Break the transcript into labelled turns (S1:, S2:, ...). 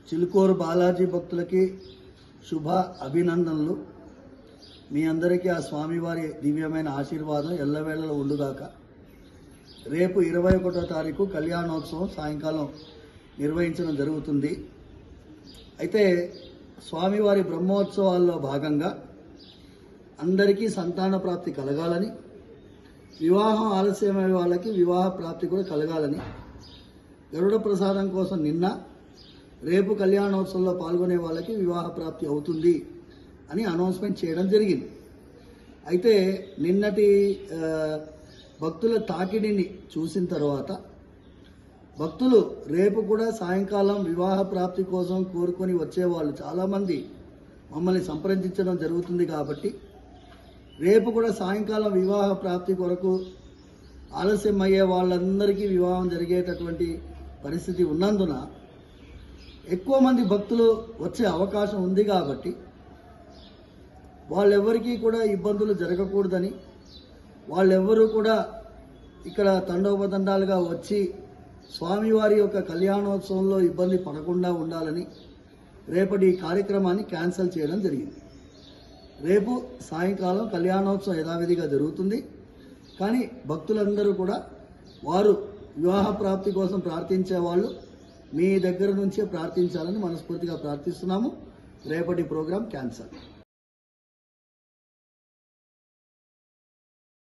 S1: చిలుకూరు బాలాజీ భక్తులకి శుభ అభినందనలు. మీ అందరికీ ఆ స్వామివారి దివ్యమైన ఆశీర్వాదం ఎల్లవేళలో ఉండుగాక. రేపు 21వ తారీఖు కళ్యాణోత్సవం సాయంకాలం నిర్వహించడం జరుగుతుంది. అయితే స్వామివారి బ్రహ్మోత్సవాల్లో భాగంగా అందరికీ సంతాన ప్రాప్తి కలగాలని, వివాహం ఆలస్యమయ్యే వాళ్ళకి వివాహ ప్రాప్తి కూడా కలగాలని గరుడ ప్రసాదం కోసం నిన్న, రేపు కళ్యాణోత్సవంలో పాల్గొనే వాళ్ళకి వివాహ ప్రాప్తి అవుతుంది అని అనౌన్స్మెంట్ చేయడం జరిగింది. అయితే నిన్నటి భక్తుల తాకిడిని చూసిన తర్వాత భక్తులు రేపు కూడా సాయంకాలం వివాహ ప్రాప్తి కోసం కోరుకొని వచ్చేవాళ్ళు చాలామంది మమ్మల్ని సంప్రదించడం జరుగుతుంది. కాబట్టి రేపు కూడా సాయంకాలం వివాహ ప్రాప్తి కొరకు ఆలస్యం అయ్యే వాళ్ళందరికీ వివాహం జరిగేటటువంటి పరిస్థితి ఉన్నందున ఎక్కువ మంది భక్తులు వచ్చే అవకాశం ఉంది. కాబట్టి వాళ్ళెవరికీ కూడా ఇబ్బందులు జరగకూడదని, వాళ్ళెవ్వరూ కూడా ఇక్కడ తండోపతండాలుగా వచ్చి స్వామివారి యొక్క కళ్యాణోత్సవంలో ఇబ్బంది పడకుండా ఉండాలని రేపటి కార్యక్రమాన్ని క్యాన్సిల్ చేయడం జరిగింది. రేపు సాయంకాలం కళ్యాణోత్సవం యథావిధిగా జరుగుతుంది. కానీ భక్తులందరూ కూడా వారు వివాహ ప్రాప్తి కోసం ప్రార్థించే వాళ్ళు మీ దగ్గర నుంచే ప్రార్థించాలని మనస్ఫూర్తిగా ప్రార్థిస్తున్నాము. రేపటి ప్రోగ్రాం క్యాన్సిల్.